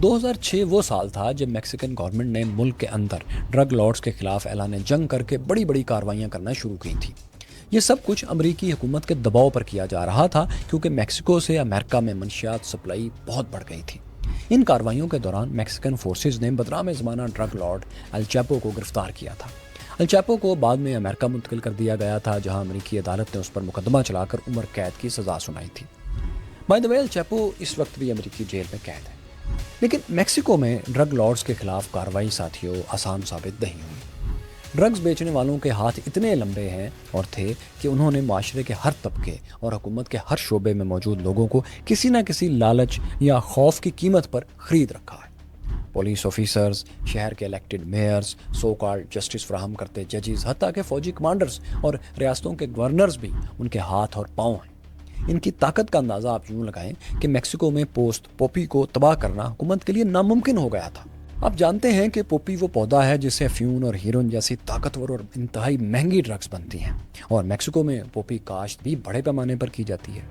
2006 وہ سال تھا جب میکسیکن گورنمنٹ نے ملک کے اندر ڈرگ لارڈز کے خلاف اعلان جنگ کر کے بڑی بڑی کارروائیاں کرنا شروع کی تھیں۔ یہ سب کچھ امریکی حکومت کے دباؤ پر کیا جا رہا تھا کیونکہ میکسیکو سے امریکہ میں منشیات سپلائی بہت بڑھ گئی تھی۔ ان کارروائیوں کے دوران میکسیکن فورسز نے بدنام زمانہ ڈرگ لارڈ ال چیپو کو گرفتار کیا تھا۔ ال چیپو کو بعد میں امریکہ منتقل کر دیا گیا تھا، جہاں امریکی عدالت نے اس پر مقدمہ چلا کر عمر قید کی سزا سنائی تھی۔ بائی دا وے، ال چیپو اس وقت بھی امریکی جیل میں قید ہے۔ لیکن میکسیکو میں ڈرگ لارڈز کے خلاف کارروائی ساتھیوں آسان ثابت نہیں ہوئی۔ ڈرگز بیچنے والوں کے ہاتھ اتنے لمبے ہیں اور تھے کہ انہوں نے معاشرے کے ہر طبقے اور حکومت کے ہر شعبے میں موجود لوگوں کو کسی نہ کسی لالچ یا خوف کی قیمت پر خرید رکھا ہے۔ پولیس آفیسرز، شہر کے elected measures, so called justice فراہم کرتے ججز، حتیٰ کہ فوجی کمانڈرز اور ریاستوں کے گورنرز بھی ان کے ہاتھ اور پاؤں ہیں۔ ان کی طاقت کا اندازہ آپ یوں لگائیں کہ میکسیکو میں پوسٹ پوپی کو تباہ کرنا حکومت کے لیے ناممکن ہو گیا تھا۔ آپ جانتے ہیں کہ پوپی وہ پودا ہے جس سے افیون اور ہیروئن جیسی طاقتور اور انتہائی مہنگی ڈرگز بنتی ہیں، اور میکسیکو میں پوپی کاشت بھی بڑے پیمانے پر کی جاتی ہے۔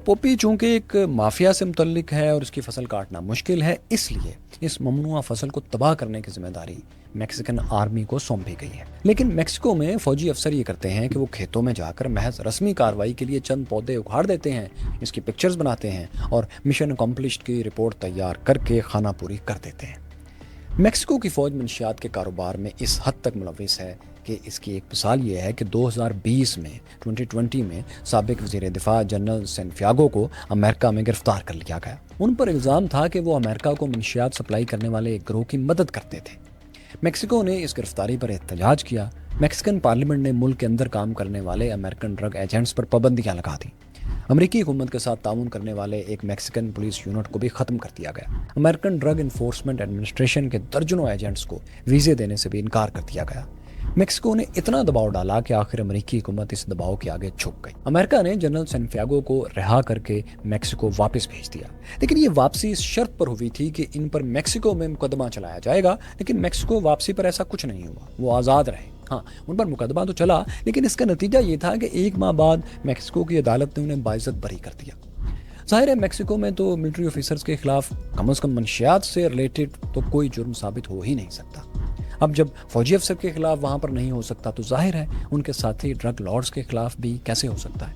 پوپی چونکہ ایک مافیا سے متعلق ہے اور اس کی فصل کاٹنا مشکل ہے، اس لیے اس ممنوعہ فصل کو تباہ کرنے کی ذمہ داری میکسیکن آرمی کو سونپی گئی ہے۔ لیکن میکسیکو میں فوجی افسر یہ کرتے ہیں کہ وہ کھیتوں میں جا کر محض رسمی کارروائی کے لیے چند پودے اکھاڑ دیتے ہیں، اس کی پکچرز بناتے ہیں اور مشن اکمپلشڈ کی رپورٹ تیار کر کے خانہ پوری کر دیتے ہیں۔ میکسیکو کی فوج منشیات کے کاروبار میں اس حد تک ملوث ہے کہ اس کی ایک مثال یہ ہے کہ 2020 میں سابق وزیر دفاع جنرل سینفیاگو کو امریکہ میں گرفتار کر لیا گیا۔ ان پر الزام تھا کہ وہ امریکہ کو منشیات سپلائی کرنے والے ایک گروہ کی مدد کرتے تھے۔ میکسیکو نے اس گرفتاری پر احتجاج کیا۔ میکسیکن پارلیمنٹ نے ملک کے اندر کام کرنے والے امریکن ڈرگ ایجنٹس پر پابندیاں لگا دیں۔ امریکی حکومت کے ساتھ تعاون کرنے والے ایک میکسیکن پولیس یونٹ کو بھی ختم کر دیا گیا۔ امریکن ڈرگ انفورسمنٹ ایڈمنسٹریشن کے درجنوں ایجنٹس کو ویزے دینے سے بھی انکار کر دیا گیا۔ میکسیکو نے اتنا دباؤ ڈالا کہ آخر امریکی حکومت اس دباؤ کے آگے جھک گئی۔ امریکہ نے جنرل سینفیاگو کو رہا کر کے میکسیکو واپس بھیج دیا، لیکن یہ واپسی اس شرط پر ہوئی تھی کہ ان پر میکسیکو میں مقدمہ چلایا جائے گا۔ لیکن میکسیکو واپسی پر ایسا کچھ نہیں ہوا، وہ آزاد رہے۔ ہاں، ان پر مقدمہ تو چلا، لیکن اس کا نتیجہ یہ تھا کہ 1 ماہ بعد میکسیکو کی عدالت نے انہیں باعزت بری کر دیا۔ ظاہر ہے میکسیکو میں تو ملٹری آفیسرز کے خلاف کم از کم منشیات سے ریلیٹڈ تو کوئی جرم ثابت ہو ہی نہیں سکتا۔ اب جب فوجی افسر کے خلاف وہاں پر نہیں ہو سکتا تو ظاہر ہے ان کے ساتھی ڈرگ لارڈز کے خلاف بھی کیسے ہو سکتا ہے۔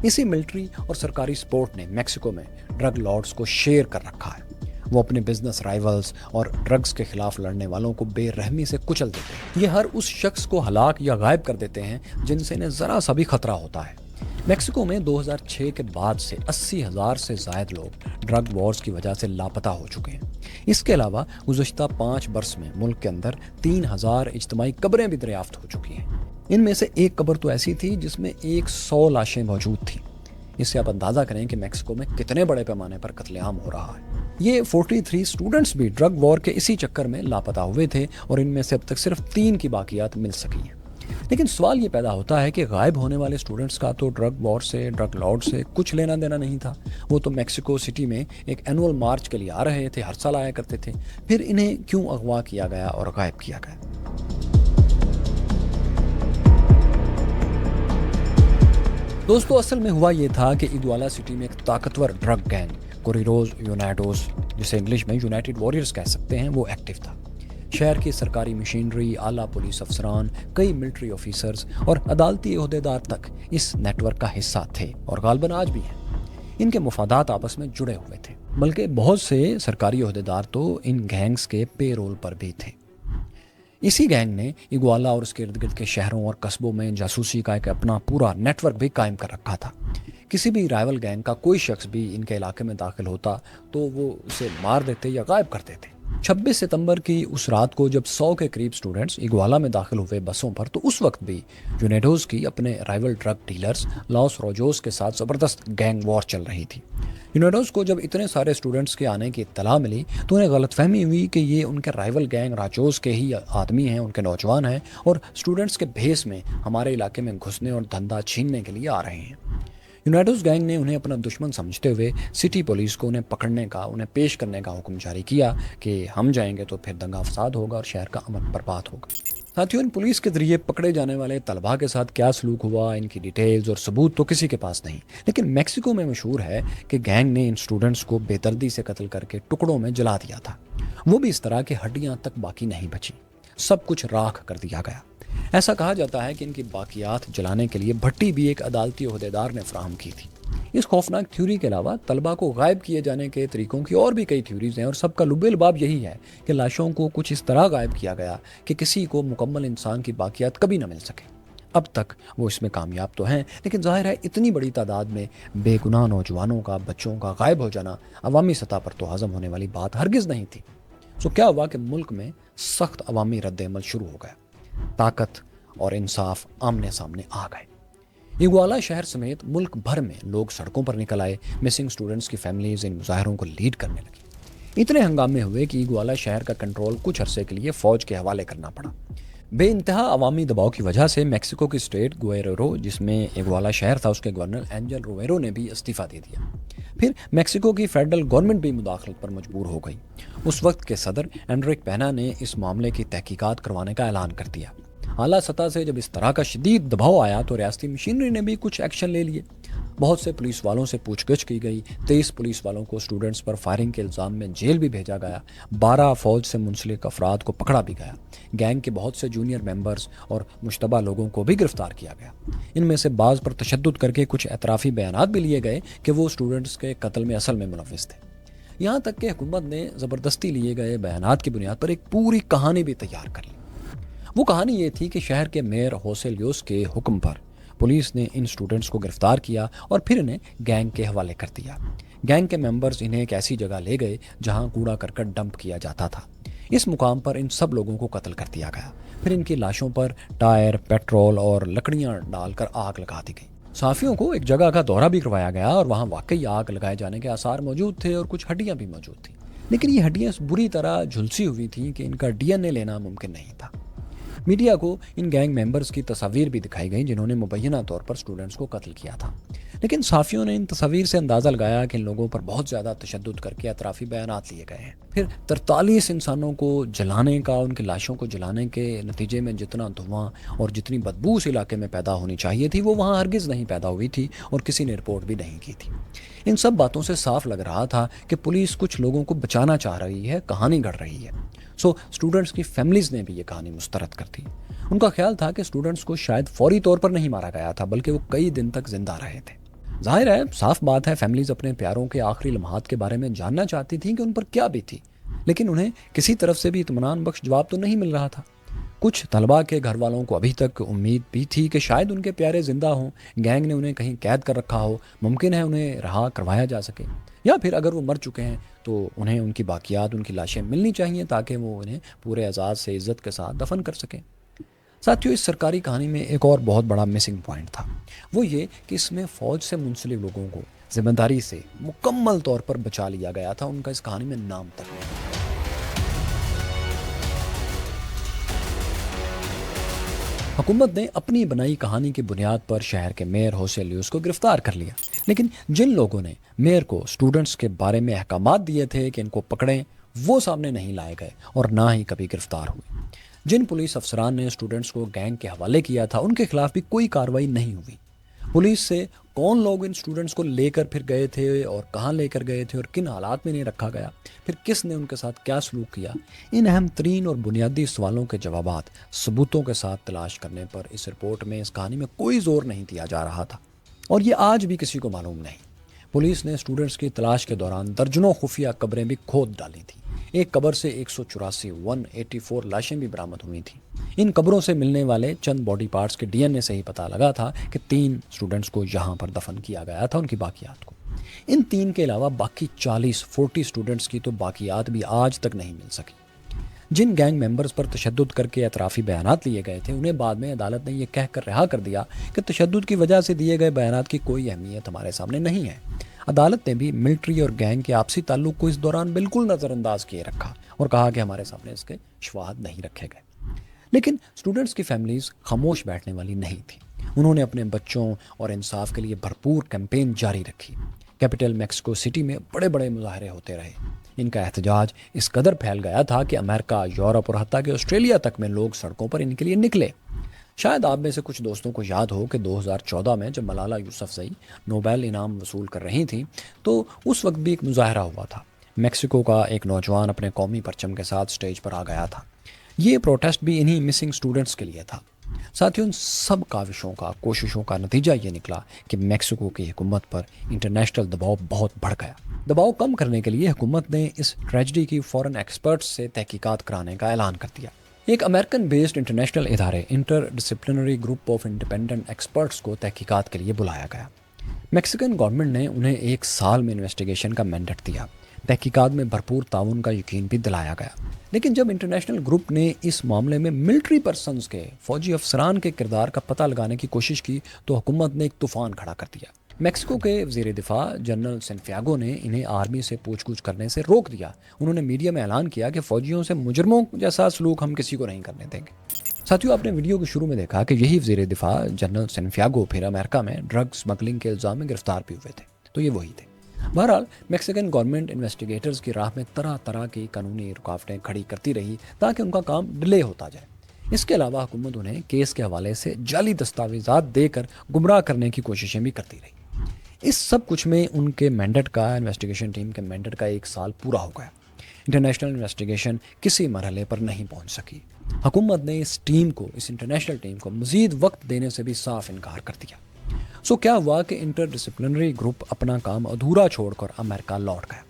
اسی ملٹری اور سرکاری سپورٹ نے میکسیکو میں ڈرگ لارڈز کو شیر کر رکھا ہے۔ وہ اپنے بزنس رائیولز اور ڈرگز کے خلاف لڑنے والوں کو بے رحمی سے کچل دیتے ہیں۔ یہ ہر اس شخص کو ہلاک یا غائب کر دیتے ہیں جن سے انہیں ذرا سا بھی خطرہ ہوتا ہے۔ میکسیکو میں 2006 کے بعد سے 80,000 سے زائد لوگ ڈرگ وارز کی وجہ سے لاپتہ ہو چکے ہیں۔ اس کے علاوہ گزشتہ 5 برس میں ملک کے اندر 3,000 اجتماعی قبریں بھی دریافت ہو چکی ہیں۔ ان میں سے ایک قبر تو ایسی تھی جس میں 100 لاشیں موجود تھیں۔ اس سے آپ اندازہ کریں کہ میکسیکو میں کتنے بڑے پیمانے پر قتل عام ہو رہا ہے۔ یہ 43 اسٹوڈنٹس بھی ڈرگ وار کے اسی چکر میں لاپتہ ہوئے تھے اور ان میں سے اب تک صرف 3 کی باقیات مل سکی ہیں۔ لیکن سوال یہ پیدا ہوتا ہے کہ غائب ہونے والے اسٹوڈنٹس کا تو ڈرگ وار سے، ڈرگ لارڈ سے کچھ لینا دینا نہیں تھا۔ وہ تو میکسیکو سٹی میں ایک اینول مارچ کے لیے آ رہے تھے، ہر سال آیا کرتے تھے۔ پھر انہیں کیوں اغوا کیا گیا اور غائب کیا گیا؟ دوستو، اصل میں ہوا یہ تھا کہ ایگوالا سٹی میں ایک طاقتور ڈرگ گینگ کوریروز یونائٹوز، جسے انگلش میں یونائٹڈ واریئرز کہہ سکتے ہیں، وہ ایکٹیو تھا۔ شہر کی سرکاری مشینری، اعلیٰ پولیس افسران، کئی ملٹری آفیسرز اور عدالتی عہدیدار تک اس نیٹ ورک کا حصہ تھے اور غالباً آج بھی ہیں۔ ان کے مفادات آپس میں جڑے ہوئے تھے، بلکہ بہت سے سرکاری عہدیدار تو ان گینگز کے پے رول پر بھی تھے۔ اسی گینگ نے ایگوالا اور اس کے ارد گرد کے شہروں اور قصبوں میں جاسوسی کا ایک اپنا پورا نیٹ ورک بھی قائم کر رکھا تھا۔ کسی بھی رائیول گینگ کا کوئی شخص بھی ان کے علاقے میں داخل ہوتا تو وہ اسے مار دیتے یا غائب کر دیتے۔ 26 ستمبر کی اس رات کو جب 100 کے قریب سٹوڈنٹس ایگوالا میں داخل ہوئے بسوں پر، تو اس وقت بھی یونائٹوز کی اپنے رائیول ڈرگ ڈیلرز لاس روجوز کے ساتھ زبردست گینگ وار چل رہی تھی۔ یونائٹوز کو جب اتنے سارے سٹوڈنٹس کے آنے کی اطلاع ملی تو انہیں غلط فہمی ہوئی کہ یہ ان کے رائیول گینگ راجوز کے ہی آدمی ہیں، ان کے نوجوان ہیں اور سٹوڈنٹس کے بھیس میں ہمارے علاقے میں گھسنے اور دھندا چھیننے کے لیے آ رہے ہیں۔ یونائٹوز گینگ نے انہیں اپنا دشمن سمجھتے ہوئے سٹی پولیس کو انہیں پکڑنے کا، انہیں پیش کرنے کا حکم جاری کیا کہ ہم جائیں گے تو پھر دنگا فساد ہوگا اور شہر کا امن برباد ہوگا۔ ساتھیوں، ان پولیس کے ذریعے پکڑے جانے والے طلباء کے ساتھ کیا سلوک ہوا، ان کی ڈیٹیلز اور ثبوت تو کسی کے پاس نہیں، لیکن میکسیکو میں مشہور ہے کہ گینگ نے ان اسٹوڈنٹس کو بے دردی سے قتل کر کے ٹکڑوں میں جلا دیا تھا، وہ بھی اس طرح کہ ہڈیاں تک باقی نہیں بچی، سب کچھ راکھ کر دیا گیا۔ ایسا کہا جاتا ہے کہ ان کی باقیات جلانے کے لیے بھٹی بھی ایک عدالتی عہدیدار نے فراہم کی تھی۔ اس خوفناک تھیوری کے علاوہ طلباء کو غائب کیے جانے کے طریقوں کی اور بھی کئی تھیوریز ہیں، اور سب کا لب لباب یہی ہے کہ لاشوں کو کچھ اس طرح غائب کیا گیا کہ کسی کو مکمل انسان کی باقیات کبھی نہ مل سکے۔ اب تک وہ اس میں کامیاب تو ہیں، لیکن ظاہر ہے اتنی بڑی تعداد میں بے گناہ نوجوانوں کا، بچوں کا غائب ہو جانا عوامی سطح پر تو ہضم ہونے والی بات ہرگز نہیں تھی۔ کیا ہوا کہ ملک میں سخت عوامی رد عمل شروع ہو گیا، طاقت اور انصاف آمنے سامنے آ گئے۔ ایگوالا شہر سمیت ملک بھر میں لوگ سڑکوں پر نکل آئے، مسنگ اسٹوڈنٹس کی فیملیز ان مظاہروں کو لیڈ کرنے لگی۔ اتنے ہنگامے ہوئے کہ ایگوالا شہر کا کنٹرول کچھ عرصے کے لیے فوج کے حوالے کرنا پڑا۔ بے انتہا عوامی دباؤ کی وجہ سے میکسیکو کی اسٹیٹ گوئررو، جس میں ایگوالا شہر تھا، اس کے گورنر اینجل رویرو نے بھی استعفیٰ دے دیا۔ پھر میکسیکو کی فیڈرل گورنمنٹ بھی مداخلت پر مجبور ہو گئی۔ اس وقت کے صدر اینڈرک پینا نے اس معاملے کی تحقیقات کروانے کا اعلان کر دیا۔ اعلیٰ سطح سے جب اس طرح کا شدید دباؤ آیا تو ریاستی مشینری نے بھی کچھ ایکشن لے لیے۔ بہت سے پولیس والوں سے پوچھ گچھ کی گئی، 23 پولیس والوں کو اسٹوڈنٹس پر فائرنگ کے الزام میں جیل بھی بھیجا گیا، 12 فوج سے منسلک افراد کو پکڑا بھی گیا، گینگ کے بہت سے جونیئر ممبرز اور مشتبہ لوگوں کو بھی گرفتار کیا گیا۔ ان میں سے بعض پر تشدد کر کے کچھ اعترافی بیانات بھی لیے گئے کہ وہ اسٹوڈنٹس کے قتل میں اصل میں ملوث تھے۔ یہاں تک کہ حکومت نے زبردستی لیے گئے بیانات کی بنیاد پر ایک پوری کہانی بھی تیار کر لی۔ وہ کہانی یہ تھی کہ شہر کے میئر ہوسے لیوس کے حکم پر پولیس نے ان اسٹوڈنٹس کو گرفتار کیا اور پھر انہیں گینگ کے حوالے کر دیا۔ گینگ کے ممبرز انہیں ایک ایسی جگہ لے گئے جہاں کوڑا کرکٹ ڈمپ کیا جاتا تھا۔ اس مقام پر ان سب لوگوں کو قتل کر دیا گیا، پھر ان کی لاشوں پر ٹائر، پیٹرول اور لکڑیاں ڈال کر آگ لگا دی گئی۔ صحافیوں کو ایک جگہ کا دورہ بھی کروایا گیا اور وہاں واقعی آگ لگائے جانے کے آثار موجود تھے اور کچھ ہڈیاں بھی موجود تھیں، لیکن یہ ہڈیاں بری طرح جھلسی ہوئی تھیں کہ ان کا ڈی این اے لینا ممکن نہیں تھا۔ میڈیا کو ان گینگ ممبرز کی تصاویر بھی دکھائی گئیں جنہوں نے مبینہ طور پر اسٹوڈنٹس کو قتل کیا تھا، لیکن صحافیوں نے ان تصاویر سے اندازہ لگایا کہ ان لوگوں پر بہت زیادہ تشدد کر کے اطرافی بیانات لیے گئے ہیں۔ پھر 43 انسانوں کو جلانے کا، ان کی لاشوں کو جلانے کے نتیجے میں جتنا دھواں اور جتنی بدبو اس علاقے میں پیدا ہونی چاہیے تھی وہ وہاں ہرگز نہیں پیدا ہوئی تھی اور کسی نے رپورٹ بھی نہیں کی تھی۔ ان سب باتوں سے صاف لگ رہا تھا کہ پولیس کچھ لوگوں کو بچانا چاہ رہی ہے، کہانی گڑھ رہی ہے۔ اسٹوڈنٹس کی فیملیز نے بھی یہ کہانی مسترد کر دی۔ ان کا خیال تھا کہ اسٹوڈنٹس کو شاید فوری طور پر نہیں مارا گیا تھا بلکہ وہ کئی دن تک زندہ رہے تھے۔ ظاہر ہے، صاف بات ہے، فیملیز اپنے پیاروں کے آخری لمحات کے بارے میں جاننا چاہتی تھیں کہ ان پر کیا بھی تھی، لیکن انہیں کسی طرف سے بھی اطمینان بخش جواب تو نہیں مل رہا تھا۔ کچھ طلباء کے گھر والوں کو ابھی تک امید بھی تھی کہ شاید ان کے پیارے زندہ ہوں، گینگ نے انہیں کہیں قید کر رکھا ہو، ممکن ہے انہیں رہا کروایا جا سکے، یا پھر اگر وہ مر چکے ہیں تو انہیں ان کی باقیات، ان کی لاشیں ملنی چاہیے تاکہ وہ انہیں پورے اعزاز سے عزت کے ساتھ دفن کر سکیں۔ ساتھیوں، اس سرکاری کہانی میں ایک اور بہت بڑا مسنگ پوائنٹ تھا، وہ یہ کہ اس میں فوج سے منسلک لوگوں کو ذمہ داری سے مکمل طور پر بچا لیا گیا تھا، ان کا اس کہانی میں نام تک نہیں۔ حکومت نے اپنی بنائی کہانی کی بنیاد پر شہر کے میئر ہوسے لیوس کو گرفتار کر لیا، لیکن جن لوگوں نے میئر کو اسٹوڈنٹس کے بارے میں احکامات دیے تھے کہ ان کو پکڑیں، وہ سامنے نہیں لائے گئے اور نہ ہی کبھی گرفتار ہوئے۔ جن پولیس افسران نے اسٹوڈنٹس کو گینگ کے حوالے کیا تھا ان کے خلاف بھی کوئی کارروائی نہیں ہوئی۔ پولیس سے کون لوگ ان اسٹوڈنٹس کو لے کر پھر گئے تھے اور کہاں لے کر گئے تھے اور کن حالات میں انہیں رکھا گیا، پھر کس نے ان کے ساتھ کیا سلوک کیا، ان اہم ترین اور بنیادی سوالوں کے جوابات ثبوتوں کے ساتھ تلاش کرنے پر اس رپورٹ میں، اس کہانی میں کوئی زور نہیں دیا جا رہا تھا، اور یہ آج بھی کسی کو معلوم نہیں۔ پولیس نے اسٹوڈنٹس کی تلاش کے دوران درجنوں خفیہ قبریں بھی کھود ڈالی تھیں۔ ایک قبر سے 184 لاشیں بھی برآمد ہوئی تھیں۔ ان قبروں سے ملنے والے چند باڈی پارٹس کے ڈی این اے سے ہی پتہ لگا تھا کہ 3 اسٹوڈنٹس کو یہاں پر دفن کیا گیا تھا، ان کی باقیات کو۔ ان 3 کے علاوہ باقی 40 اسٹوڈنٹس کی تو باقیات بھی آج تک نہیں مل سکی۔ جن گینگ ممبرز پر تشدد کر کے اطرافی بیانات لیے گئے تھے انہیں بعد میں عدالت نے یہ کہہ کر رہا کر دیا کہ تشدد کی وجہ سے دیے گئے بیانات کی کوئی اہمیت ہمارے سامنے نہیں ہے۔ عدالت نے بھی ملٹری اور گینگ کے آپسی تعلق کو اس دوران بالکل نظر انداز کیے رکھا اور کہا کہ ہمارے سامنے اس کے شواہد نہیں رکھے گئے۔ لیکن اسٹوڈنٹس کی فیملیز خاموش بیٹھنے والی نہیں تھی۔ انہوں نے اپنے بچوں اور انصاف کے لیے بھرپور کیمپین جاری رکھی۔ کیپٹل میکسیکو سٹی میں بڑے بڑے مظاہرے ہوتے رہے۔ ان کا احتجاج اس قدر پھیل گیا تھا کہ امریکہ، یورپ اور حتیٰ کہ آسٹریلیا تک میں لوگ سڑکوں پر ان کے لیے نکلے۔ شاید آپ میں سے کچھ دوستوں کو یاد ہو کہ 2014 میں جب ملالہ یوسفزئی نوبیل انعام وصول کر رہی تھیں تو اس وقت بھی ایک مظاہرہ ہوا تھا۔ میکسیکو کا ایک نوجوان اپنے قومی پرچم کے ساتھ سٹیج پر آ گیا تھا۔ یہ پروٹیسٹ بھی انہی مسنگ سٹوڈنٹس کے لیے تھا۔ ساتھیوں، ان سب کاوشوں کا، کوششوں کا نتیجہ یہ نکلا کہ میکسیکو کی حکومت پر انٹرنیشنل دباؤ بہت بڑھ گیا۔ دباؤ کم کرنے کے لیے حکومت نے اس ٹریجڈی کی فوراً ایکسپرٹس سے تحقیقات کرانے کا اعلان کر دیا۔ ایک امریکن بیسڈ انٹرنیشنل ادارے interdisciplinary group of independent experts کو تحقیقات کے لیے بلایا گیا۔ میکسیکن گورنمنٹ نے انہیں 1 سال میں انویسٹیگیشن کا مینڈیٹ دیا۔ تحقیقات میں بھرپور تعاون کا یقین بھی دلایا گیا۔ لیکن جب انٹرنیشنل گروپ نے اس معاملے میں ملٹری پرسنز کے، فوجی افسران کے کردار کا پتہ لگانے کی کوشش کی تو حکومت نے ایک طوفان کھڑا کر دیا۔ میکسیکو کے وزیر دفاع جنرل سینفیاگو نے انہیں آرمی سے پوچھ گچھ کرنے سے روک دیا۔ انہوں نے میڈیا میں اعلان کیا کہ فوجیوں سے مجرموں جیسا سلوک ہم کسی کو نہیں کرنے دیں گے۔ ساتھیوں، آپ نے ویڈیو کے شروع میں دیکھا کہ یہی وزیر دفاع جنرل سینفیاگو پھر امریکہ میں ڈرگ سمگلنگ کے الزام میں گرفتار بھی ہوئے تھے، تو یہ وہی تھے۔ بہرحال میکسیکن گورنمنٹ انویسٹیگیٹرز کی راہ میں طرح طرح کی قانونی رکاوٹیں کھڑی کرتی رہی تاکہ ان کا کام ڈیلے ہوتا جائے۔ اس کے علاوہ حکومت انہیں کیس کے حوالے سے جعلی دستاویزات دے کر گمراہ کرنے کی کوششیں بھی کرتی رہی۔ اس سب کچھ میں ان کے مینڈیٹ کا، انویسٹیگیشن ٹیم کے مینڈیٹ کا 1 سال پورا ہو گیا۔ انٹرنیشنل انویسٹیگیشن کسی مرحلے پر نہیں پہنچ سکی۔ حکومت نے اس انٹرنیشنل ٹیم کو مزید وقت دینے سے بھی صاف انکار کر دیا۔ کیا ہوا کہ انٹر ڈسپلنری گروپ اپنا کام ادھورا چھوڑ کر امریکہ لوٹ گیا۔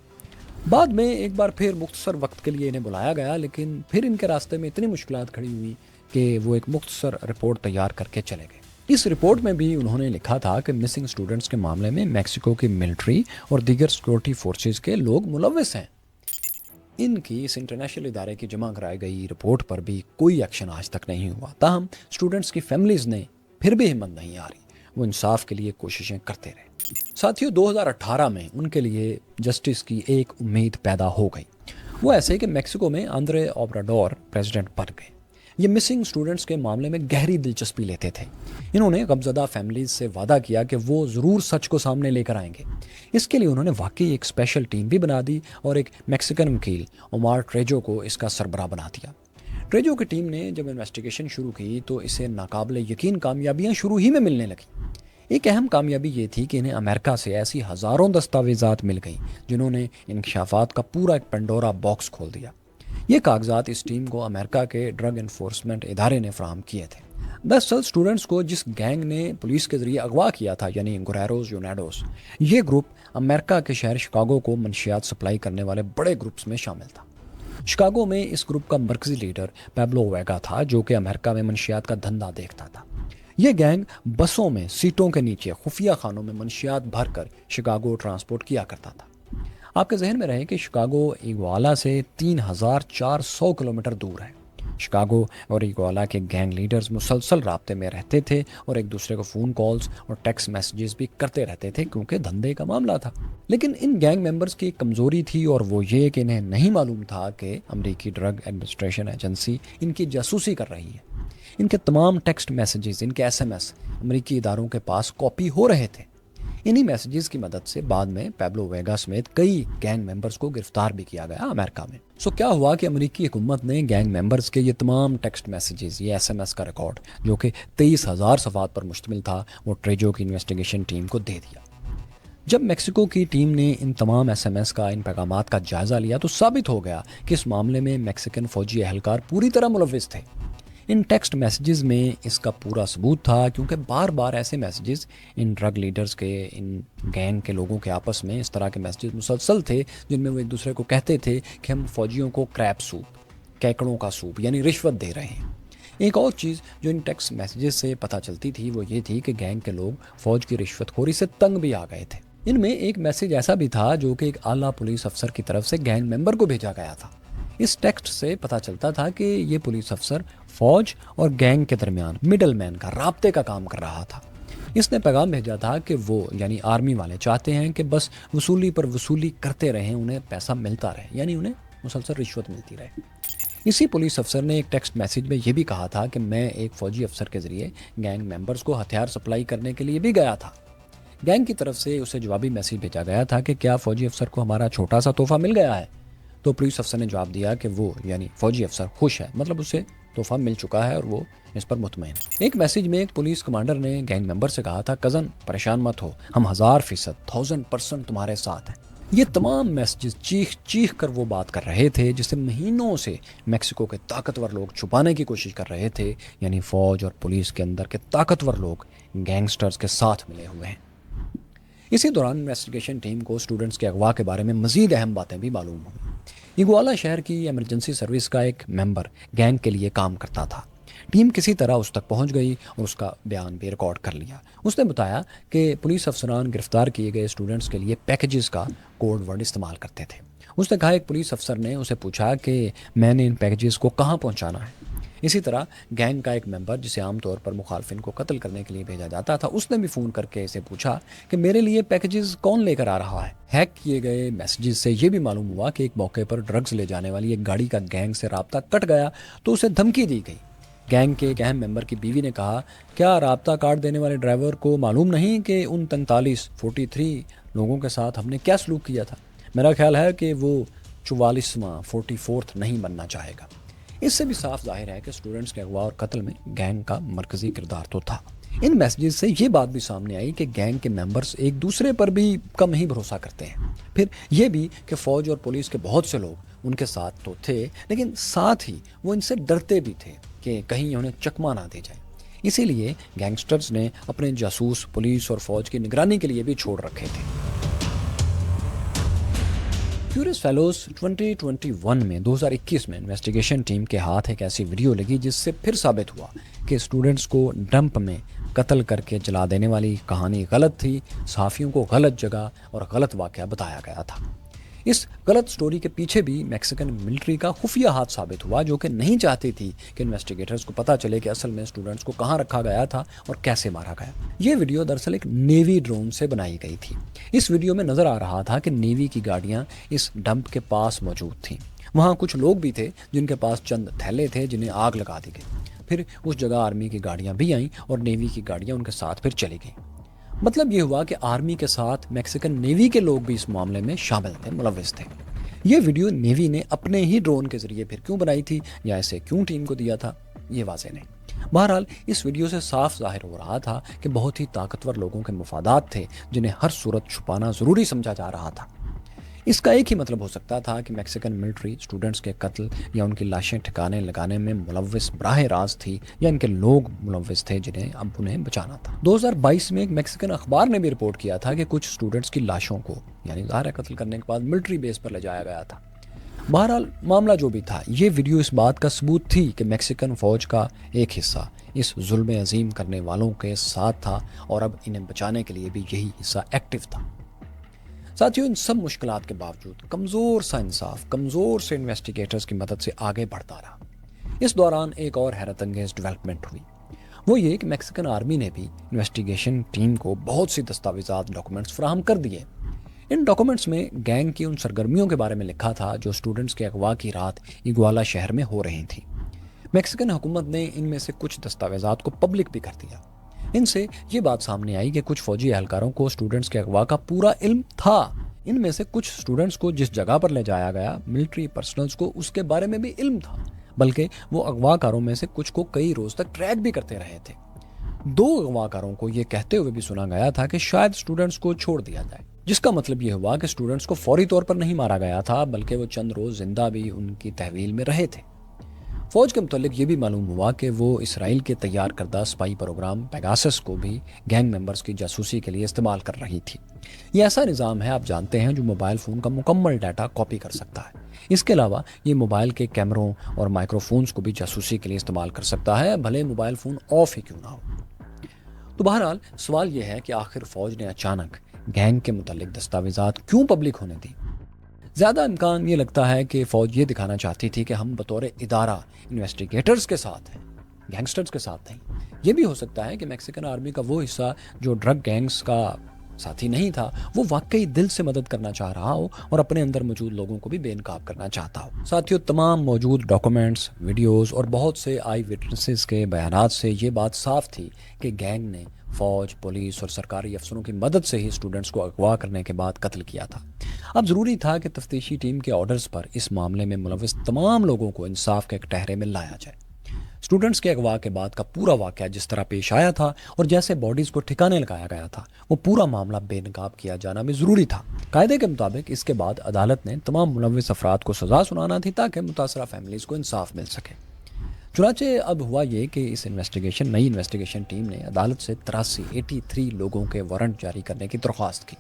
بعد میں ایک بار پھر مختصر وقت کے لیے انہیں بلایا گیا، لیکن پھر ان کے راستے میں اتنی مشکلات کھڑی ہوئی کہ وہ ایک مختصر رپورٹ تیار کر کے چلے گئے۔ اس رپورٹ میں بھی انہوں نے لکھا تھا کہ مسنگ سٹوڈنٹس کے معاملے میں میکسیکو کی ملٹری اور دیگر سیکورٹی فورسز کے لوگ ملوث ہیں۔ ان کی اس انٹرنیشنل ادارے کی جمع کرائی گئی رپورٹ پر بھی کوئی ایکشن آج تک نہیں ہوا۔ تاہم سٹوڈنٹس کی فیملیز نے پھر بھی ہمت نہیں ہاری، وہ انصاف کے لیے کوششیں کرتے رہے۔ ساتھیوں، 2018 میں ان کے لیے جسٹس کی ایک امید پیدا ہو گئی۔ وہ ایسے کہ میکسیکو میں آندرے اوبراڈور پریزیڈنٹ بن گئے۔ یہ مسنگ سٹوڈنٹس کے معاملے میں گہری دلچسپی لیتے تھے۔ انہوں نے غمزدہ فیملیز سے وعدہ کیا کہ وہ ضرور سچ کو سامنے لے کر آئیں گے۔ اس کے لیے انہوں نے واقعی ایک اسپیشل ٹیم بھی بنا دی اور ایک میکسیکن وکیل عمار ٹریجو کو اس کا سربراہ بنا دیا۔ ٹریجو کی ٹیم نے جب انویسٹیگیشن شروع کی تو اسے ناقابل یقین کامیابیاں شروع ہی میں ملنے لگیں۔ ایک اہم کامیابی یہ تھی کہ انہیں امریکہ سے ایسی ہزاروں دستاویزات مل گئیں جنہوں نے انکشافات کا پورا ایک پنڈورا باکس کھول دیا۔ یہ کاغذات اس ٹیم کو امریکہ کے ڈرگ انفورسمنٹ ادارے نے فراہم کیے تھے۔ دراصل سٹوڈنٹس کو جس گینگ نے پولیس کے ذریعے اغوا کیا تھا، یعنی گوریروز یونیڈوز، یہ گروپ امریکہ کے شہر شکاگو کو منشیات سپلائی کرنے والے بڑے گروپس میں شامل تھا۔ شکاگو میں اس گروپ کا مرکزی لیڈر پیبلو ویگا تھا، جو کہ امریکہ میں منشیات کا دھندا دیکھتا تھا۔ یہ گینگ بسوں میں سیٹوں کے نیچے خفیہ خانوں میں منشیات بھر کر شکاگو ٹرانسپورٹ کیا کرتا تھا۔ آپ کے ذہن میں رہے کہ شکاگو ایگوالا سے 3400 کلومیٹر دور ہے۔ شکاگو اور ایگوالا کے گینگ لیڈرز مسلسل رابطے میں رہتے تھے اور ایک دوسرے کو فون کالز اور ٹیکسٹ میسیجز بھی کرتے رہتے تھے کیونکہ دھندے کا معاملہ تھا۔ لیکن ان گینگ ممبرز کی ایک کمزوری تھی اور وہ یہ کہ انہیں نہیں معلوم تھا کہ امریکی ڈرگ ایڈمنسٹریشن ایجنسی ان کی جاسوسی کر رہی ہے۔ ان کے تمام ٹیکسٹ میسیجز، ان کے ایس امریکی اداروں کے پاس کاپی ہو رہے تھے۔ انہی میسیجز کی مدد سے بعد میں پیبلو ویگا سمیت کئی گینگ ممبرز کو گرفتار بھی کیا گیا امریکہ میں۔ کیا ہوا کہ امریکی حکومت نے گینگ ممبرز کے یہ تمام ٹیکسٹ میسیجز، یہ ایس کا ریکارڈ جو کہ 23,000 صفحات پر مشتمل تھا، وہ ٹریجو کی انویسٹیگیشن ٹیم کو دے دیا۔ جب میکسیکو کی ٹیم نے ان تمام ایس کا، ان پیغامات کا جائزہ لیا تو ثابت ہو گیا کہ اس معاملے میں میکسیکن فوجی اہلکار پوری طرح ملوث تھے۔ ان ٹیکسٹ میسیجز میں اس کا پورا ثبوت تھا، کیونکہ بار بار ایسے میسیجز ان ڈرگ لیڈرز کے، ان گینگ کے لوگوں کے آپس میں اس طرح کے میسیجز مسلسل تھے جن میں وہ ایک دوسرے کو کہتے تھے کہ ہم فوجیوں کو کریب سوپ، کیکڑوں کا سوپ یعنی رشوت دے رہے ہیں۔ ایک اور چیز جو ان ٹیکسٹ میسیجز سے پتہ چلتی تھی وہ یہ تھی کہ گینگ کے لوگ فوج کی رشوت خوری سے تنگ بھی آ گئے تھے۔ ان میں ایک میسیج ایسا بھی تھا جو کہ ایک اعلیٰ پولیس افسر کی طرف سے گینگ ممبر کو بھیجا گیا تھا۔ اس ٹیکسٹ سے پتہ چلتا تھا کہ یہ پولیس افسر فوج اور گینگ کے درمیان مڈل مین کا، رابطے کا کام کر رہا تھا۔ اس نے پیغام بھیجا تھا کہ وہ یعنی آرمی والے چاہتے ہیں کہ بس وصولی پر وصولی کرتے رہیں، انہیں پیسہ ملتا رہے، یعنی انہیں مسلسل رشوت ملتی رہے۔ اسی پولیس افسر نے ایک ٹیکسٹ میسیج میں یہ بھی کہا تھا کہ میں ایک فوجی افسر کے ذریعے گینگ ممبرز کو ہتھیار سپلائی کرنے کے لیے بھی گیا تھا۔ گینگ کی طرف سے اسے جوابی میسیج بھیجا گیا تھا کہ کیا فوجی افسر کو ہمارا چھوٹا سا تحفہ مل گیا ہے؟ تو پولیس افسر نے جواب دیا کہ وہ یعنی فوجی افسر خوش ہے، مطلب اسے تحفہ مل چکا ہے اور وہ اس پر مطمئن ہے۔ ایک میسیج میں ایک پولیس کمانڈر نے گینگ ممبر سے کہا تھا، کزن پریشان مت ہو، ہم 1000% تمہارے ساتھ ہیں۔ یہ تمام میسیجز چیخ چیخ کر وہ بات کر رہے تھے جسے مہینوں سے میکسیکو کے طاقتور لوگ چھپانے کی کوشش کر رہے تھے، یعنی فوج اور پولیس کے اندر کے طاقتور لوگ گینگسٹرز کے ساتھ ملے ہوئے ہیں۔ اسی دوران انویسٹیگیشن ٹیم کو اسٹوڈنٹس کے اغوا کے بارے میں مزید اہم باتیں بھی معلوم ہوئیں۔ ایگوالا شہر کی ایمرجنسی سروس کا ایک ممبر گینگ کے لیے کام کرتا تھا۔ ٹیم کسی طرح اس تک پہنچ گئی اور اس کا بیان بھی ریکارڈ کر لیا۔ اس نے بتایا کہ پولیس افسران گرفتار کیے گئے اسٹوڈنٹس کے لیے پیکیجز کا کوڈ ورڈ استعمال کرتے تھے۔ اس نے کہا ایک پولیس افسر نے اسے پوچھا کہ میں نے ان پیکیجز کو کہاں پہنچانا ہے۔ اسی طرح گینگ کا ایک ممبر جسے عام طور پر مخالفین کو قتل کرنے کے لیے بھیجا جاتا تھا، اس نے بھی فون کر کے اسے پوچھا کہ میرے لیے پیکیجز کون لے کر آ رہا ہے۔ ہیک کیے گئے میسیجز سے یہ بھی معلوم ہوا کہ ایک موقع پر ڈرگز لے جانے والی ایک گاڑی کا گینگ سے رابطہ کٹ گیا تو اسے دھمکی دی گئی۔ گینگ کے ایک اہم ممبر کی بیوی نے کہا، کیا رابطہ کاٹ دینے والے ڈرائیور کو معلوم نہیں کہ ان 43 لوگوں کے ساتھ ہم نے کیا سلوک کیا تھا؟ میرا خیال ہے کہ وہ 44واں نہیں بننا چاہے گا۔ اس سے بھی صاف ظاہر ہے کہ اسٹوڈنٹس کے اغوا اور قتل میں گینگ کا مرکزی کردار تو تھا۔ ان میسیجز سے یہ بات بھی سامنے آئی کہ گینگ کے ممبرز ایک دوسرے پر بھی کم ہی بھروسہ کرتے ہیں۔ پھر یہ بھی کہ فوج اور پولیس کے بہت سے لوگ ان کے ساتھ تو تھے، لیکن ساتھ ہی وہ ان سے ڈرتے بھی تھے کہ کہیں انہیں چکما نہ دے جائے۔ اسی لیے گینگسٹرز نے اپنے جاسوس پولیس اور فوج کی نگرانی کے لیے بھی چھوڑ رکھے تھے۔ کیوریس فیلوز 2021 میں 2021 میں انویسٹیگیشن ٹیم کے ہاتھ ایک ایسی ویڈیو لگی جس سے پھر ثابت ہوا کہ اسٹوڈنٹس کو ڈمپ میں قتل کر کے جلا دینے والی کہانی غلط تھی، صحافیوں کو غلط جگہ اور غلط واقعہ بتایا گیا تھا۔ اس غلط سٹوری کے پیچھے بھی میکسیکن ملٹری کا خفیہ ہاتھ ثابت ہوا، جو کہ نہیں چاہتی تھی کہ انویسٹیگیٹرز کو پتہ چلے کہ اصل میں اسٹوڈنٹس کو کہاں رکھا گیا تھا اور کیسے مارا گیا۔ یہ ویڈیو دراصل ایک نیوی ڈرون سے بنائی گئی تھی۔ اس ویڈیو میں نظر آ رہا تھا کہ نیوی کی گاڑیاں اس ڈمپ کے پاس موجود تھیں۔ وہاں کچھ لوگ بھی تھے جن کے پاس چند تھیلے تھے جنہیں آگ لگا دی گئی۔ پھر اس جگہ آرمی کی گاڑیاں بھی آئیں اور نیوی کی گاڑیاں ان کے ساتھ پھر چلی گئیں۔ مطلب یہ ہوا کہ آرمی کے ساتھ میکسیکن نیوی کے لوگ بھی اس معاملے میں شامل تھے، ملوث تھے۔ یہ ویڈیو نیوی نے اپنے ہی ڈرون کے ذریعے پھر کیوں بنائی تھی یا اسے کیوں ٹیم کو دیا تھا، یہ واضح نہیں۔ بہرحال اس ویڈیو سے صاف ظاہر ہو رہا تھا کہ بہت ہی طاقتور لوگوں کے مفادات تھے جنہیں ہر صورت چھپانا ضروری سمجھا جا رہا تھا۔ اس کا ایک ہی مطلب ہو سکتا تھا کہ میکسیکن ملٹری اسٹوڈنٹس کے قتل یا ان کی لاشیں ٹھکانے لگانے میں ملوث براہ راست تھی، یا ان کے لوگ ملوث تھے جنہیں اب انہیں بچانا تھا۔ 2022 میں ایک میکسیکن اخبار نے بھی رپورٹ کیا تھا کہ کچھ اسٹوڈنٹس کی لاشوں کو یعنی ظاہر قتل کرنے کے بعد ملٹری بیس پر لے جایا گیا تھا۔ بہرحال معاملہ جو بھی تھا، یہ ویڈیو اس بات کا ثبوت تھی کہ میکسیکن فوج کا ایک حصہ اس ظلم عظیم کرنے والوں کے ساتھ تھا اور اب انہیں بچانے کے لیے بھی یہی حصہ ایکٹیو تھا۔ ساتھیوں، ان سب مشکلات کے باوجود کمزور سا انصاف کمزور سے انویسٹیگیٹرز کی مدد سے آگے بڑھتا رہا۔ اس دوران ایک اور حیرت انگیز ڈیولپمنٹ ہوئی، وہ یہ کہ میکسیکن آرمی نے بھی انویسٹیگیشن ٹیم کو بہت سی دستاویزات ڈاکومنٹس فراہم کر دیے۔ ان ڈاکومنٹس میں گینگ کی ان سرگرمیوں کے بارے میں لکھا تھا جو اسٹوڈنٹس کے اغوا کی رات ایگوالا شہر میں ہو رہی تھیں۔ میکسیکن حکومت نے ان میں سے کچھ دستاویزات کو پبلک بھی کر دیا۔ ان سے یہ بات سامنے آئی کہ کچھ فوجی اہلکاروں کو اسٹوڈنٹس کے اغوا کا پورا علم تھا۔ ان میں سے کچھ اسٹوڈنٹس کو جس جگہ پر لے جایا گیا، ملٹری پرسنلز کو اس کے بارے میں بھی علم تھا، بلکہ وہ اغوا کاروں میں سے کچھ کو کئی روز تک ٹریک بھی کرتے رہے تھے۔ 2 اغوا کاروں کو یہ کہتے ہوئے بھی سنا گیا تھا کہ شاید اسٹوڈنٹس کو چھوڑ دیا جائے، جس کا مطلب یہ ہوا کہ اسٹوڈنٹس کو فوری طور پر نہیں مارا گیا تھا، بلکہ وہ چند روز زندہ بھی ان کی تحویل میں رہے تھے۔ فوج کے متعلق یہ بھی معلوم ہوا کہ وہ اسرائیل کے تیار کردہ سپائی پروگرام پیگاسس کو بھی گینگ ممبرز کی جاسوسی کے لیے استعمال کر رہی تھی۔ یہ ایسا نظام ہے، آپ جانتے ہیں، جو موبائل فون کا مکمل ڈیٹا کاپی کر سکتا ہے۔ اس کے علاوہ یہ موبائل کے کیمروں اور مائکرو فونز کو بھی جاسوسی کے لیے استعمال کر سکتا ہے، بھلے موبائل فون آف ہی کیوں نہ ہو۔ تو بہرحال سوال یہ ہے کہ آخر فوج نے اچانک گینگ کے متعلق دستاویزات کیوں پبلک ہونے دی؟ زیادہ امکان یہ لگتا ہے کہ فوج یہ دکھانا چاہتی تھی کہ ہم بطور ادارہ انویسٹیگیٹرز کے ساتھ ہیں، گینگسٹرز کے ساتھ نہیں۔ یہ بھی ہو سکتا ہے کہ میکسیکن آرمی کا وہ حصہ جو ڈرگ گینگز کا ساتھی نہیں تھا، وہ واقعی دل سے مدد کرنا چاہ رہا ہو اور اپنے اندر موجود لوگوں کو بھی بے نقاب کرنا چاہتا ہو۔ ساتھیوں، تمام موجود ڈاکومنٹس، ویڈیوز اور بہت سے آئی وٹنسز کے بیانات سے یہ بات صاف تھی کہ گینگ نے فوج، پولیس اور سرکاری افسروں کی مدد سے ہی اسٹوڈنٹس کو اغوا کرنے کے بعد قتل کیا تھا۔ اب ضروری تھا کہ تفتیشی ٹیم کے آرڈرز پر اس معاملے میں ملوث تمام لوگوں کو انصاف کے ایک ٹہرے میں لایا جائے۔ اسٹوڈنٹس کے اغوا کے بعد کا پورا واقعہ جس طرح پیش آیا تھا اور جیسے باڈیز کو ٹھکانے لگایا گیا تھا، وہ پورا معاملہ بے نقاب کیا جانا بھی ضروری تھا۔ قاعدے کے مطابق اس کے بعد عدالت نے تمام ملوث افراد کو سزا سنانا تھی تاکہ متاثرہ فیملیز کو انصاف مل سکے۔ چنانچہ اب ہوا یہ کہ اس نئی انویسٹیگیشن ٹیم نے عدالت سے 83 لوگوں کے وارنٹ جاری کرنے کی درخواست کی۔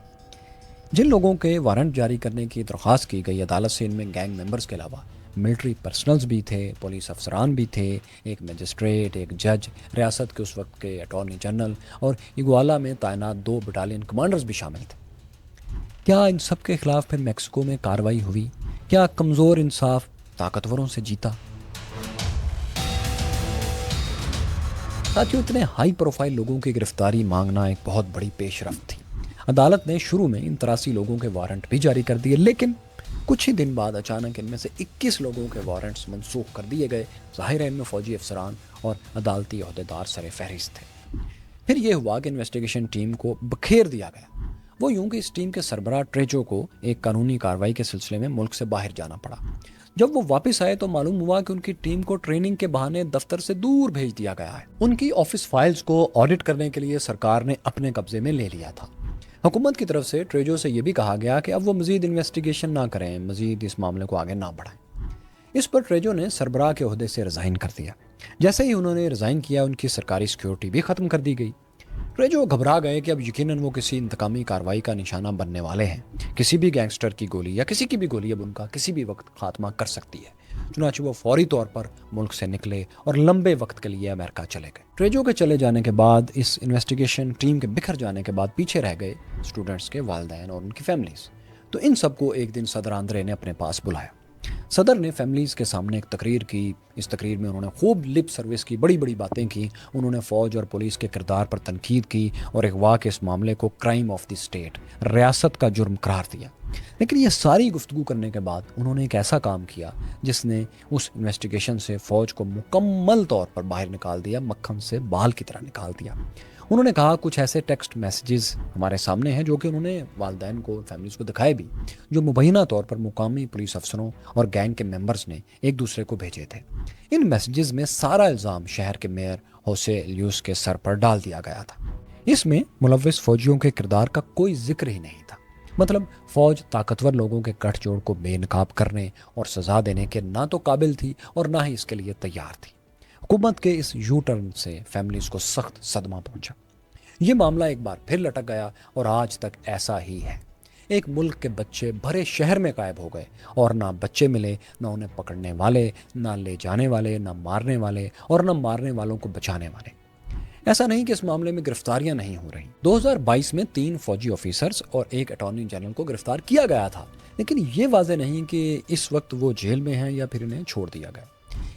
جن لوگوں کے وارنٹ جاری کرنے کی درخواست کی گئی عدالت سے، ان میں گینگ ممبرز کے علاوہ ملٹری پرسنلز بھی تھے، پولیس افسران بھی تھے، ایک مجسٹریٹ، ایک جج، ریاست کے اس وقت کے اٹارنی جنرل اور اگوالا میں تعینات 2 بٹالین کمانڈرز بھی شامل تھے۔ کیا ان سب کے خلاف پھر میکسیکو میں کارروائی ہوئی؟ کیا کمزور انصاف طاقتوروں سے جیتا؟ ساتھیوں، اتنے ہائی پروفائل لوگوں کی گرفتاری مانگنا ایک بہت بڑی پیش رفت تھی۔ عدالت نے شروع میں ان 83 لوگوں کے وارنٹ بھی جاری کر دیے، لیکن کچھ ہی دن بعد اچانک ان میں سے 21 لوگوں کے وارنٹس منسوخ کر دیے گئے۔ ظاہر ہے ان میں فوجی افسران اور عدالتی عہدیدار سر فہرست تھے۔ پھر یہ ہوا کہ انویسٹیگیشن ٹیم کو بکھیر دیا گیا۔ وہ یوں کہ اس ٹیم کے سربراہ ٹریجو کو ایک قانونی کارروائی کے سلسلے میں ملک سے باہر جانا پڑا۔ جب وہ واپس آئے تو معلوم ہوا کہ ان کی ٹیم کو ٹریننگ کے بہانے دفتر سے دور بھیج دیا گیا ہے۔ ان کی آفس فائلز کو آڈٹ کرنے کے لیے سرکار نے اپنے قبضے میں لے لیا تھا۔ حکومت کی طرف سے ٹریجو سے یہ بھی کہا گیا کہ اب وہ مزید انویسٹیگیشن نہ کریں، مزید اس معاملے کو آگے نہ بڑھائیں۔ اس پر ٹریجو نے سربراہ کے عہدے سے ریزائن کر دیا۔ جیسے ہی انہوں نے ریزائن کیا، ان کی سرکاری سیکیورٹی بھی ختم کر دی گئی۔ ٹریجو گھبرا گئے کہ اب یقیناً وہ کسی انتقامی کارروائی کا نشانہ بننے والے ہیں۔ کسی بھی گینگسٹر کی گولی یا کسی کی بھی گولی اب ان کا کسی بھی وقت خاتمہ کر سکتی ہے۔ چنانچہ وہ فوری طور پر ملک سے نکلے اور لمبے وقت کے لیے امریکہ چلے گئے۔ ٹریجو کے چلے جانے کے بعد، اس انویسٹیگیشن ٹیم کے بکھر جانے کے بعد، پیچھے رہ گئے اسٹوڈنٹس کے والدین اور ان کی فیملیز۔ تو ان سب کو ایک دن صدر آندرے نے اپنے پاس بلایا۔ صدر نے فیملیز کے سامنے ایک تقریر کی۔ اس تقریر میں انہوں نے خوب لپ سروس کی، بڑی بڑی باتیں کی۔ انہوں نے فوج اور پولیس کے کردار پر تنقید کی اور اغوا کے اس معاملے کو کرائم آف دی اسٹیٹ، ریاست کا جرم قرار دیا۔ لیکن یہ ساری گفتگو کرنے کے بعد انہوں نے ایک ایسا کام کیا جس نے اس انویسٹیگیشن سے فوج کو مکمل طور پر باہر نکال دیا، مکھن سے بال کی طرح نکال دیا۔ انہوں نے کہا کچھ ایسے ٹیکسٹ میسیجز ہمارے سامنے ہیں جو کہ انہوں نے والدین کو، فیملیز کو دکھائے بھی، جو مبینہ طور پر مقامی پولیس افسروں اور گینگ کے ممبرز نے ایک دوسرے کو بھیجے تھے۔ ان میسیجز میں سارا الزام شہر کے میئر ہوسے لیوس کے سر پر ڈال دیا گیا تھا۔ اس میں ملوث فوجیوں کے کردار کا کوئی ذکر ہی نہیں تھا۔ مطلب فوج طاقتور لوگوں کے گٹھ جوڑ کو بے نقاب کرنے اور سزا دینے کے نہ تو قابل تھی اور نہ ہی اس کے لیے تیار تھی۔ حکومت کے اس یو ٹرن سے فیملیز کو سخت صدمہ پہنچا۔ یہ معاملہ ایک بار پھر لٹک گیا اور آج تک ایسا ہی ہے۔ ایک ملک کے بچے بھرے شہر میں غائب ہو گئے اور نہ بچے ملے، نہ انہیں پکڑنے والے، نہ لے جانے والے، نہ مارنے والے اور نہ مارنے والوں کو بچانے والے۔ ایسا نہیں کہ اس معاملے میں گرفتاریاں نہیں ہو رہی۔ 2022 میں 3 فوجی آفیسرز اور ایک اٹارنی جنرل کو گرفتار کیا گیا تھا، لیکن یہ واضح نہیں کہ اس وقت وہ جیل میں ہیں یا پھر انہیں چھوڑ دیا گیا۔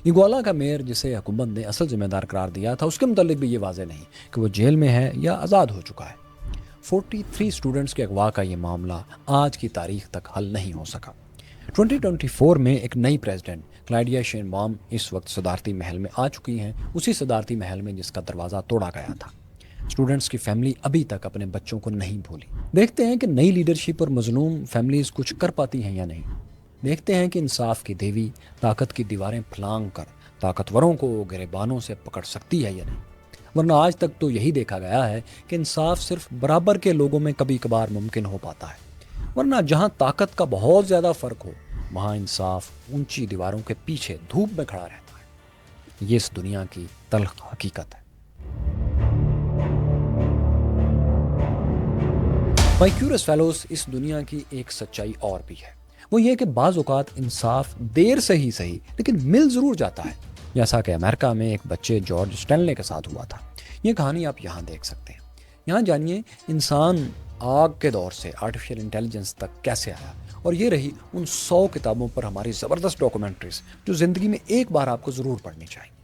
ایگوالا کا میئر جسے حکومت نے اصل ذمہ دار قرار دیا تھا، اس کے متعلق بھی یہ واضح نہیں کہ وہ جیل میں ہے یا آزاد ہو چکا ہے۔ 43 اسٹوڈنٹس کے اغوا کا یہ معاملہ آج کی تاریخ تک حل نہیں ہو سکا۔ 2024 میں ایک نئی پریزیڈنٹ کلاڈیا شینبام اس وقت صدارتی محل میں آ چکی ہیں، اسی صدارتی محل میں جس کا دروازہ توڑا گیا تھا۔ اسٹوڈنٹس کی فیملی ابھی تک اپنے بچوں کو نہیں بھولی۔ دیکھتے ہیں کہ نئی لیڈرشپ اور مظلوم فیملیز کچھ کر پاتی ہیں یا نہیں۔ دیکھتے ہیں کہ انصاف کی دیوی طاقت کی دیواریں پھلانگ کر طاقتوروں کو گریبانوں سے پکڑ سکتی ہے یا نہیں۔ ورنہ آج تک تو یہی دیکھا گیا ہے کہ انصاف صرف برابر کے لوگوں میں کبھی کبھار ممکن ہو پاتا ہے، ورنہ جہاں طاقت کا بہت زیادہ فرق ہو وہاں انصاف اونچی دیواروں کے پیچھے دھوپ میں کھڑا رہتا ہے۔ یہ اس دنیا کی تلخ حقیقت ہے۔ مائی کیورس فیلوز، اس دنیا کی ایک سچائی اور بھی ہے، وہ یہ کہ بعض اوقات انصاف دیر سے ہی صحیح لیکن مل ضرور جاتا ہے، جیسا کہ امریکہ میں ایک بچے جارج اسٹینلے کے ساتھ ہوا تھا۔ یہ کہانی آپ یہاں دیکھ سکتے ہیں۔ یہاں جانیے انسان آگ کے دور سے آرٹیفیشل انٹیلیجنس تک کیسے آیا، اور یہ رہی ان 100 کتابوں پر ہماری زبردست ڈاکومنٹریز جو زندگی میں ایک بار آپ کو ضرور پڑھنی چاہیے۔